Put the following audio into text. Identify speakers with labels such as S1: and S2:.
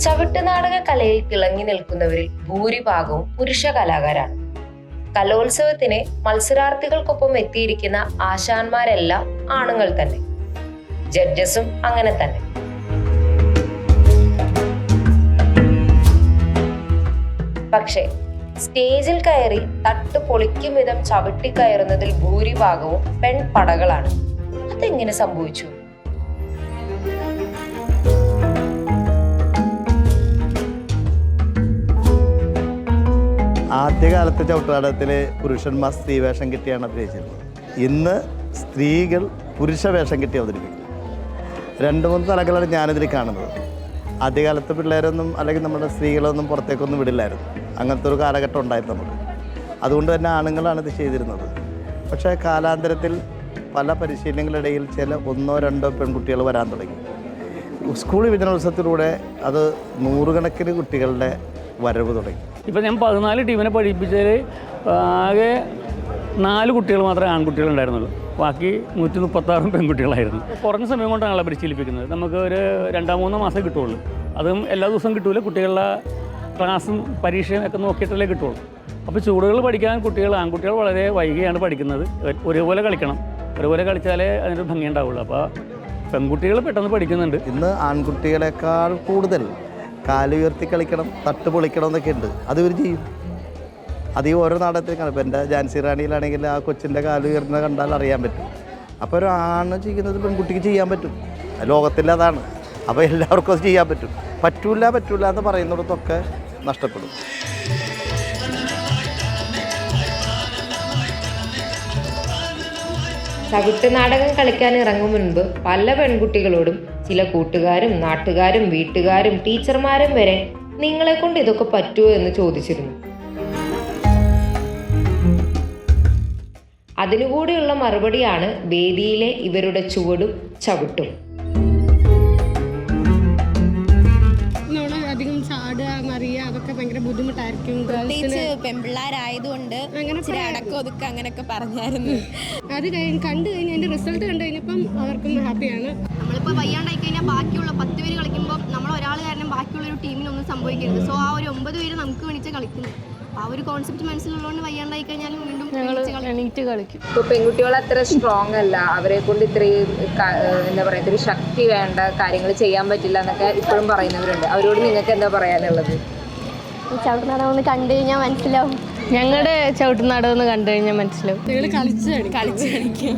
S1: ചവിട്ടുനാടക കലയിൽ തിളങ്ങി നിൽക്കുന്നവരിൽ ഭൂരിഭാഗവും പുരുഷ കലാകാരാണ്. കലോത്സവത്തിന് മത്സരാർത്ഥികൾക്കൊപ്പം എത്തിയിരിക്കുന്ന ആശാന്മാരെല്ലാം ആണുങ്ങൾ തന്നെ. ജഡ്ജസും അങ്ങനെ തന്നെ. പക്ഷേ സ്റ്റേജിൽ കയറി തട്ട് പൊളിക്കും വിധം ചവിട്ടിക്കയറുന്നതിൽ ഭൂരിഭാഗവും പെൺപടകളാണ്. അതെങ്ങനെ സംഭവിച്ചു?
S2: ആദ്യകാലത്തെ ചവിട്ടുനാടകത്തിൽ പുരുഷന്മാർ സ്ത്രീവേഷം കിട്ടിയാണ് അഭിനയിച്ചിരുന്നത്. ഇന്ന് സ്ത്രീകൾ പുരുഷ വേഷം കിട്ടി അവതരിപ്പിക്കും. 2-3 തലങ്ങളാണ് ഞാനിതിൽ കാണുന്നത്. ആദ്യകാലത്ത് പിള്ളേരൊന്നും അല്ലെങ്കിൽ നമ്മുടെ സ്ത്രീകളൊന്നും പുറത്തേക്കൊന്നും വിടില്ലായിരുന്നു. അങ്ങനത്തെ ഒരു കാലഘട്ടം ഉണ്ടായിരുന്നു നമുക്ക്. അതുകൊണ്ട് തന്നെ ആണുങ്ങളാണ് ഇത് ചെയ്തിരുന്നത്. പക്ഷേ കാലാന്തരത്തിൽ പല പരിശീലനങ്ങളിടയിൽ ചില 1-2 പെൺകുട്ടികൾ വരാൻ തുടങ്ങി. സ്കൂൾ യുവജനോത്സവത്തിലൂടെ അത് 100 കണക്കിന് കുട്ടികളുടെ വരവ് തുടങ്ങി.
S3: ഇപ്പം ഞാൻ 14 ടീമിനെ പഠിപ്പിച്ചതിൽ ആകെ 4 കുട്ടികൾ മാത്രമേ ആൺകുട്ടികളുണ്ടായിരുന്നുള്ളൂ. ബാക്കി 136 പെൺകുട്ടികളായിരുന്നു. കുറഞ്ഞ സമയം കൊണ്ടാണല്ലോ പരിശീലിപ്പിക്കുന്നത്. നമുക്ക് ഒരു 2-3 മാസം കിട്ടുള്ളൂ. അതും എല്ലാ ദിവസവും കിട്ടൂല. കുട്ടികളുടെ ക്ലാസ്സും പരീക്ഷയും ഒക്കെ നോക്കിയിട്ടല്ലേ കിട്ടുള്ളൂ. അപ്പോൾ ചൂടുകൾ പഠിക്കാൻ ആൺകുട്ടികൾ വളരെ വൈകിയാണ് പഠിക്കുന്നത്. ഒരുപോലെ കളിക്കണം. ഒരുപോലെ കളിച്ചാലേ അതിൻ്റെ ഭംഗി ഉണ്ടാവുള്ളൂ. അപ്പോൾ പെൺകുട്ടികൾ പെട്ടെന്ന് പഠിക്കുന്നുണ്ട്.
S2: ഇന്ന് ആൺകുട്ടികളെക്കാൾ കൂടുതൽ കാലുയർത്തി കളിക്കണം, തട്ട് പൊളിക്കണം എന്നൊക്കെ ഉണ്ട്. അത് ഇവർ ചെയ്യും. അത് ഈ ഓരോ നാടകത്തിൽ കാണും. ഇപ്പോൾ എൻ്റെ ജാൻസി റാണിയിലാണെങ്കിൽ ആ കൊച്ചിൻ്റെ കാലുയർന്നത് കണ്ടാൽ അറിയാൻ പറ്റും. അപ്പോൾ ഒരു ആണ് ചെയ്യുന്നത് പെൺകുട്ടിക്ക് ചെയ്യാൻ പറ്റും. ലോകത്തിൽ അതാണ്. അപ്പോൾ എല്ലാവർക്കും അത് ചെയ്യാൻ പറ്റും. പറ്റൂല എന്ന് പറയുന്നിടത്തൊക്കെ നഷ്ടപ്പെടും.
S1: ചവിട്ട് നാടകം കളിക്കാൻ ഇറങ്ങും മുൻപ് പല പെൺകുട്ടികളോടും ചില കൂട്ടുകാരും നാട്ടുകാരും വീട്ടുകാരും ടീച്ചർമാരും വരെ നിങ്ങളെ കൊണ്ട് ഇതൊക്കെ പറ്റുമോ എന്ന് ചോദിച്ചിരുന്നു. അതിനുകൂടിയുള്ള മറുപടിയാണ് വേദിയിലെ ഇവരുടെ ചുവടും ചവിട്ടും.
S4: അധികം ചാടുക മറിയുക അതൊക്കെ ഭയങ്കര ബുദ്ധിമുട്ടായിരിക്കും.
S5: പെൺപിള്ളേരായതുകൊണ്ട് അടക്കം ഒതുക്കുക അങ്ങനെയൊക്കെ പറഞ്ഞായിരുന്നു.
S4: അത് കണ്ടു കഴിഞ്ഞാൽ അതിന്റെ റിസൾട്ട് കണ്ടു കഴിഞ്ഞപ്പം അവർക്കും ഹാപ്പിയാണ്.
S5: നമ്മളിപ്പോൾ വയ്യാണ്ടായി കഴിഞ്ഞാൽ ബാക്കിയുള്ള 10 പേര് കളിക്കുമ്പോൾ നമ്മൾ ഒരാൾ കാരണം ബാക്കിയുള്ളൊരു ടീമിനൊന്നും സംഭവിക്കരുത്. സോ ആ ഒരു 9 പേര് നമുക്ക് വേണ്ടിയിട്ട് കളിക്കുന്നു. ആ ഒരു കോൺസെപ്റ്റ് മനസ്സിലുള്ളതുകൊണ്ട് വയ്യാണ്ടായി കഴിഞ്ഞാലും വീണ്ടും എണീറ്റ് കളിക്കും.
S1: ഇപ്പോൾ പെൺകുട്ടികൾ അത്ര സ്ട്രോങ് അല്ല, അവരെ കൊണ്ട് ഇത്രയും എന്താ പറയുക, ഇത്തിരി ശക്തി വേണ്ട കാര്യങ്ങൾ ചെയ്യാൻ പറ്റില്ല എന്നൊക്കെ ഇപ്പോഴും പറയുന്നവരുണ്ട്. അവരോട് നിങ്ങൾക്ക് എന്താ പറയാനുള്ളത്?
S5: ചവിട്ടുനാടകം ഒന്ന് കണ്ടു കഴിഞ്ഞാൽ മനസ്സിലാവും.
S6: ഞങ്ങളുടെ ചവിട്ടുനാടകം ഒന്ന് കണ്ടു കഴിഞ്ഞാൽ മനസ്സിലാവും.
S4: കളിച്ച് കാണിക്കും.